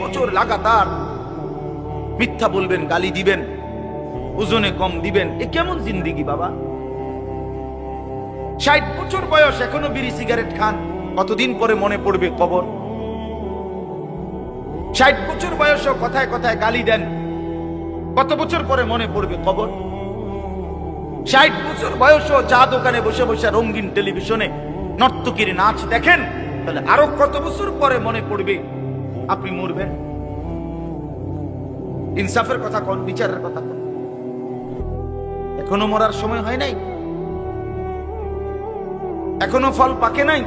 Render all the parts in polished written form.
বছর লাগাতার মিথ্যা বলবেন, গালি দিবেন, ওজনে কম দিবেন, এ কেমন জিন্দেগি বাবা? 60 বছর বয়স এখনো বিড়ি সিগারেট খান, কতদিন পরে মনে পড়বে কবর? 60 বছর বয়সও কথায় কথায় গালি দেন, কত বছর পরে মনে পড়বে কবর? 60 বছর বয়সও চা দোকানে বসে বসে রঙিন টেলিভিশনে নর্তকীর নাচ দেখেন, তাহলে আরো কত বছর পরে মনে পড়বে আপনি মরবেন? ইনসাফের কথা কোন, বিচারের কথা কোন? এখনো মরার সময় হয় নাই, এখনো ফল পাকে নাই,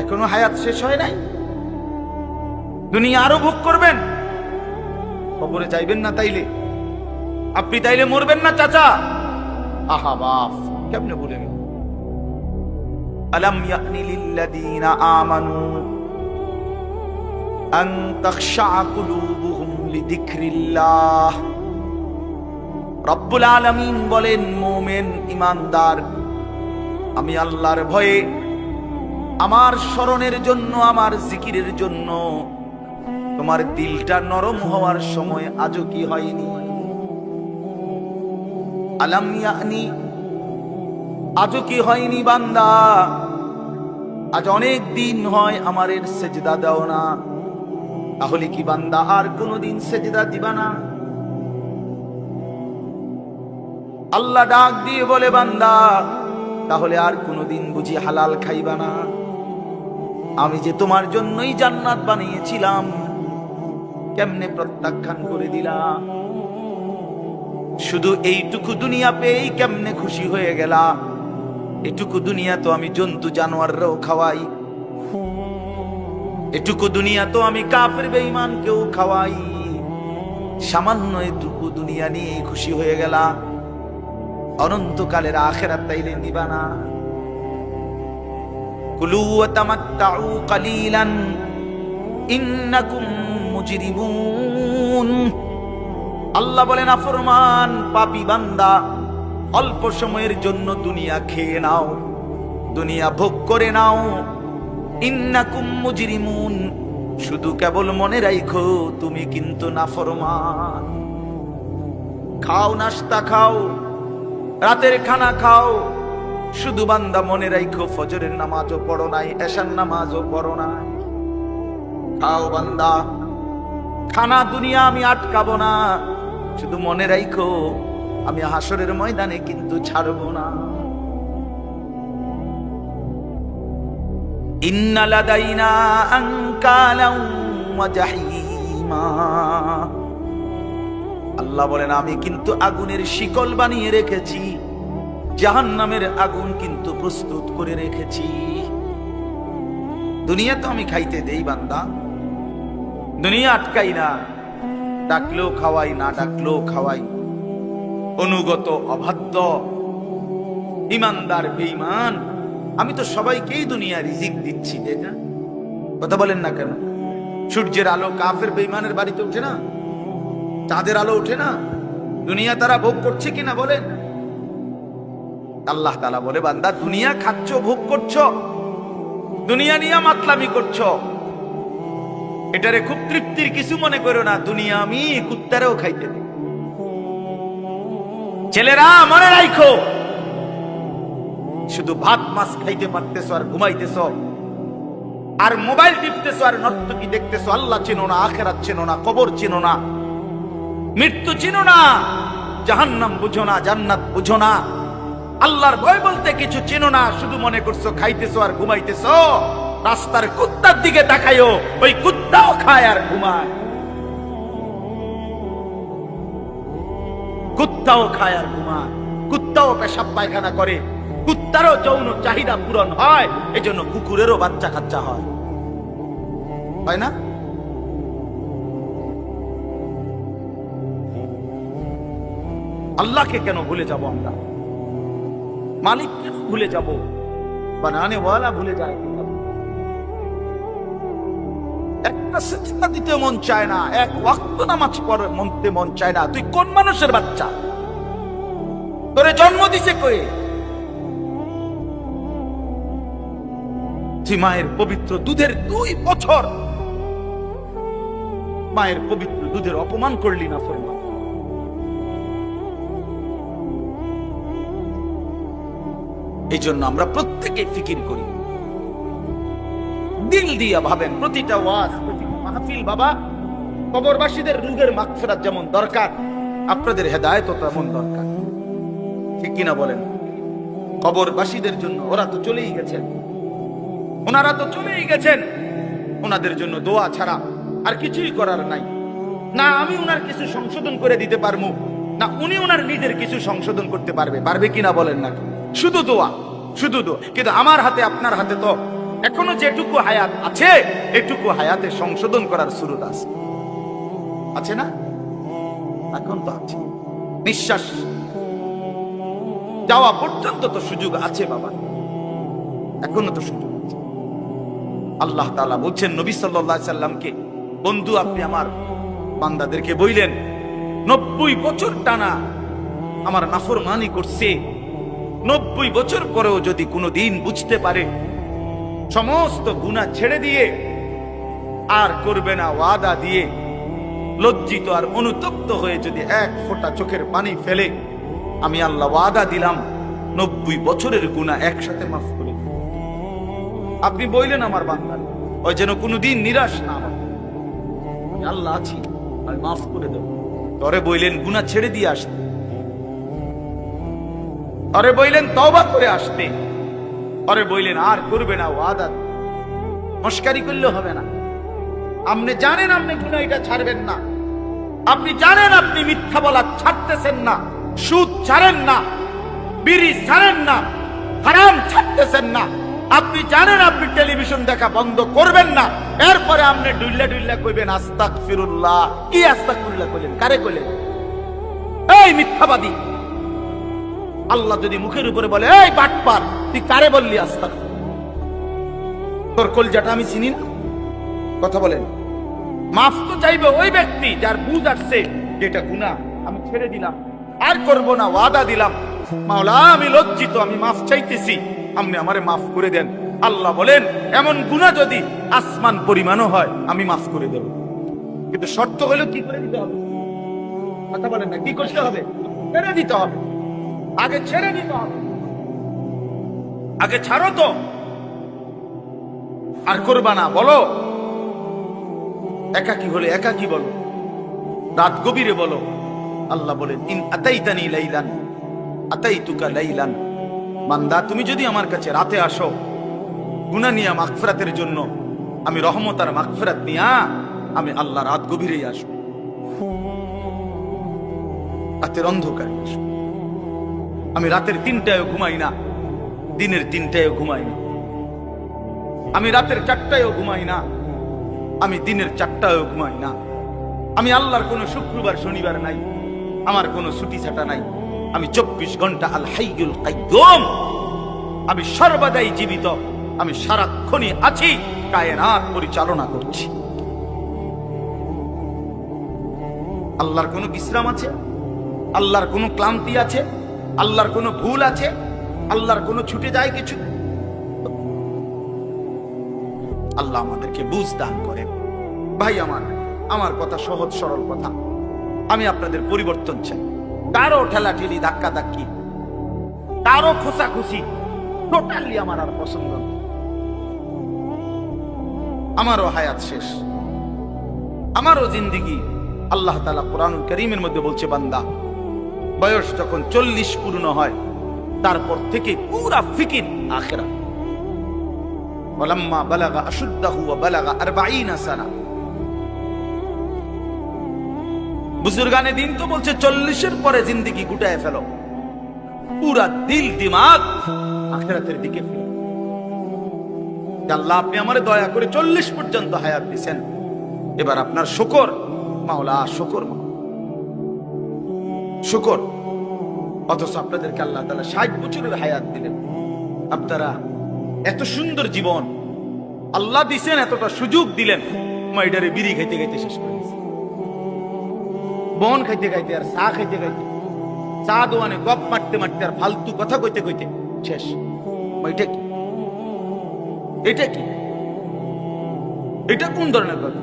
এখনো হায়াত শেষ হয় নাই। দুনিয়া আরো ভোগ করবেন, কবরে যাইবেন না তাইলে? আপনি তাইলে মরবেন না চাচা? আহা বাপ, কেমনে বলে গেল? আলাম ইয়ানি লিল্লাযীনা আমানু আন তাখশা কুলুবুহুম লিযিকরিল্লাহ। রব্বুল আলামিন বলেন, মুমিন ঈমানদার, আমি আল্লাহর ভয়ে, আমার স্মরণের জন্য, আমার জিকিরের জন্য তোমার দিলটা নরম হওয়ার সময় আজও কি হয়নি? আলাম ইয়ানি, আজও কি হয়নি বান্দা? আজ অনেক দিন হয় আমারে সেজদা দাও না, তাহলে কি বান্দা আর কোনদিন সেজদা দিবা না? আল্লাহ ডাক দিয়ে বলে, বান্দা তাহলে আর কোনদিন বুঝি হালাল খাইবা না? আমি যে তোমার জন্যই জান্নাত বানিয়েছিলাম, কেমনে প্রত্যাখ্যান করে দিলাম? শুধু এইটুকু দুনিয়া পেয়েই কেমনে খুশি হয়ে গেলা? এটুকু দুনিয়া তো আমি জন্তু জানোয়াররাও খাওয়াই, এটুকু দুনিয়া তো আমি কাফের বেঈমানকেও খাওয়াই, সামান্য এটুকু দুনিয়া নিয়ে খুশি হয়ে গেলা? অনন্তকালের আখিরাত তাইলে নিবা না? কুলু ওয়া তামাত্তাউ কালিলান ইন্নাকুম মুজরিমুন। আল্লাহ বলেন, নাফরমান পাপী বান্দা, অল্প সময়ের জন্য দুনিয়া খেয়ে নাও, দুনিয়া ভোগ করে নাও। ইন্নাকুম মুজরিমুন, শুধু কেবল মনে রাখো তুমি কিন্তু নাফরমান। খাও, নাস্তা খাও, রাতের খানা খাও, শুধু বান্দা মনে রাখো ফজরের নামাজও পড়ো নাই, এশার নামাজও পড়ো নাই। খাও বান্দা, খানা দুনিয়া আমি আটকাবো না, শুধু মনে রাখো আমি হাসরের ময়দানে কিন্তু ছাড়বো না। ইন্না লাদাইনা আনকালাও ওয়া জাহিমা। আল্লাহ বলেন, আমি কিন্তু আগুনের শিকল বানিয়ে রেখেছি, জাহান্নামের আগুন কিন্তু প্রস্তুত করে রেখেছি। দুনিয়া তো আমি খাইতে দেই বান্দা, দুনিয়া আটকাই না, ডাকলেও খাওয়াই, না ডাকলেও খাওয়াই। অনুগত অবাধ্য ইমানদার বেঈমান, আমি তো সবাইকেই দুনিয়া রিজিক দিচ্ছি, তাই না? কথা বলেন না কেন? সূর্যের আলো কাফের বেঈমানের বাড়িতে ওঠে না? চাঁদের আলো ওঠে না? দুনিয়া তারা ভোগ করছে কিনা বলেন? আল্লাহ তাআলা বলে, বান্দা দুনিয়া খাচ্ছ, ভোগ করছো, দুনিয়া নিয়ে মাতলামি করছো, এটারে খুব তৃপ্তির কিছু মনে করো না। দুনিয়া আমি কুত্তারেও খাইতে দিই। ছেলেরা মনে রাখো, শুধু ভাত মাছ খাইতে পারতেছো আর ঘুমাইতেছো, আর মোবাইল টিপতেছো, আর নর্তকী দেখতেছো। আল্লাহ চেনো না, আখিরাত চেনো না, কবর চেনো না, মৃত্যু চেনো না, জাহান্নাম বুঝো না, জান্নাত বুঝো না, আল্লাহর ভয় বলতে কিছু চেনো না। শুধু মনে করছো খাইতেছো আর ঘুমাইতেছো। রাস্তার কুত্তার দিকে তাকাইও, ওই কুত্তাও খায় আর ঘুমায়, কুত্তাও খায় আর ঘুমায়, কুত্তাও পেশাব পায়খানা করে, কুত্তারও যৌন চাহিদা পূরণ হয়, এজন্য কুকুরেরও বাচ্চা কাচ্চা হয় না? আল্লাহকে কেন ভুলে যাব আমরা? মালিককে ভুলে যাব? বানানে ওয়ালা ভুলে যায়। একটা সিজদা দিতে মন চায় না, এক ওয়াক্ত নামাজ পড়তে মন চায় না। তুই কোন মানুষের বাচ্চা? তোরে জন্ম দিছে কই? তুই মায়ের পবিত্র দুধের 2 বছর মায়ের পবিত্র দুধের অপমান করলি না ফরমান। এই জন্য আমরা প্রত্যেকে ফিকির করি, দিল দিয়া ভাবেন। প্রতিটা ওয়াজ, প্রতিটা মাহফিল বাবা, কবরবাসীদের রুহের মাগফিরাত যেমন দরকার, আপনাদের হেদায়েতও তেমন দরকার। ঠিক কিনা বলেন? কবরবাসীদের জন্য ওরা তো চলেই গেছেন, ওনারা তো চলেই গেছেন, ওনাদের জন্য দোয়া ছাড়া আর কিছুই করার নাই। না আমি ওনার কিছু সংশোধন করে দিতে পারবো, না উনি ওনার নিজের কিছু সংশোধন করতে পারবে কিনা বলেন না? শুধু দোয়া, শুধু দোয়া। কিন্তু আমার হাতে আপনার হাতে তো এখনো যেটুকু হায়াত আছে, এটুকু হায়াতে সংশোধন করার সুরত আছে না? এখন তো আছে, নিঃশ্বাস যাওয়া পর্যন্ত তো সুযোগ আছে বাবা, এখনো তো সুযোগ আছে। আল্লাহ তাআলা বলছেন নবী সাল্লাল্লাহু আলাইহি সাল্লামকে, বন্ধু আপনি আমার বান্দাদেরকে বইলেন 90 বছর টানা আমার নাফরমানি করছে, 90 বছর পরেও যদি কোনোদিন বুঝতে পারে, সমস্ত গুনাহ ছেড়ে দিয়ে আর করবে না ওয়াদা দিয়ে, লজ্জিত আর অনুতপ্ত হয়ে যদি এক ফোঁটা চোখের পানি ফেলে, আমি আল্লাহ ওয়াদা দিলাম 90 বছরের গুনাহ একসাথে মাফ করে দেব। আপনি বললেন আমার বান্দা ওই যেন কোনোদিন নিরাশ না হয়, আমি আল্লাহ আছি, আমি মাফ করে দেব। তরে বললেন গুনাহ ছেড়ে দিয়ে আসতে, তরে বললেন তওবা করে আসতে, তরে বললেন আর করবে না ওয়াদা। মস্কারি করলে হবে না। আপনি জানেন আপনি গুনাহ এটা ছাড়বেন না, আপনি জানেন আপনি মিথ্যা বলা ছাড়তেছেন না, সুদ ছাড়েন না, বিড়ি ছাড়েন না, হারাম ছাড়তেছেন না, আপনি জানেন আপনি টেলিভিশন দেখা বন্ধ করবেন না, এরপরে আপনি ডুইল্লা ডুইল্লা কইবেন আস্তাগফিরুল্লাহ। কি আস্তাগফিরুল্লাহ কইলেন? কারে কইলেন? এই মিথ্যাবাদী! আল্লাহ যদি মুখের উপরে বলে এই বাটপার, তুই কারে বললি আস্তাগফিরুল্লাহ? তোর কলজাটা আমি চিনি না? কথা বলেন। মাফ তো চাইবে ওই ব্যক্তি যার বুঝ আসছে যেটা গুনাহ, আমি ছেড়ে দিলাম, আর করব না, ওয়াদা দিলাম। মাওলা আমি লজ্জিত, আমি মাফ চাইতেছি, আপনি আমারে মাফ করে দেন। আল্লাহ বলেন এমন গুনাহ যদি আসমান পরিমাণও হয় আমি মাফ করে দেব, কিন্তু শর্ত হলো কি করে দিতে হবে? কথা বলেন না, কি করতে হবে? ছেড়ে দিতে হবে, আগে ছেড়ে দিতে হবে, আগে ছাড়ো তো, আর করবা না। বলো একাকী হলে একাকী বলো, রাত গভীরে বলো। আল্লাহ বলেন ইন আতাইতানি লাইলান আতাইতুকা লাইলান, বান্দা তুমি যদি আমার কাছে রাতে আসো গুনাহ নিয়া মাগফিরাতের জন্য, আমি রহমত আর মাগফিরাত নিয়া আমি আল্লাহ রাত গভীরেই আসব, রাতের অন্ধকারে আসব। আমি রাতের 3টায়ও ঘুমাই না, দিনের 3টায়ও ঘুমাই না, আমি রাতের 4টায়ও ঘুমাই না, আমি দিনের 4টায়ও ঘুমাই না। আমি আল্লাহর কোনো শুক্রবার শনিবার নাই, আমার কোনো ছুটি ছাটা নাই। আমি 24 ঘন্টা আল হাইয়ুল কাইয়ুম, আমি সর্বদাই জীবিত, আমি সারাক্ষণই আছি, কায়নাত পরিচালনা করছি। আল্লাহর কোনো বিশ্রাম আছে? আল্লাহর কোনো ক্লান্তি আছে? আল্লাহর কোনো ভুল আছে? আল্লাহর কোনো ছুটে যায় কিছু? আল্লাহ আমাদেরকে বুঝ দান করেন। ভাই আমার কথা সহজ সরল কথা, আমি আপনাদের পরিবর্তন চাই। কারো ঠেলাঠেলি ধাক্কা ধাক্কি, কারো খোঁচাখুচি টোটালি আমার আর পছন্দ না। আমারও হায়াত শেষ, আমারও জিন্দেগি। আল্লাহ তাআলা কোরআনুল কারীমের মধ্যে বলছে, বান্দা বয়স যখন 40 পূর্ণ হয় তারপর থেকে পুরা ফিকির আখিরাত। ওয়ালাম্মা বালাগা আশুদ্দাহু ওয়া বালাগা 40 সানা। বুজুর্গানে দিন তো বলছে 40-এর পরে জিন্দেগি গুটায় ফেলো, পুরা দিল দিমাগ আখিরাতের দিকে ফেলো। আল্লাহ আপনি আমারে দয়া করে 40 পর্যন্ত হায়াত দিয়েছেন, এবার আপনার শুকর মাওলা, শুকর শুকর। অথচ আপনাদেরকে আল্লাহ তাআলা 60 বছরের হায়াত দিলেন। আপনারা এত সুন্দর জীবন আল্লাহ দিছেন, এতটা সুযোগ দিলেন, মাইডারে বিড়ি খাইতে খাইতে শেষ করে দিয়েছে, বন খাইতে খাইতে আর চা খাইতে খাইতে, চা দোয়ানে গপ মারতে মারতে আর ফালতু কথা কইতে কইতে শেষ। এটা কি? এটা কি? এটা কোন ধরনের কথা?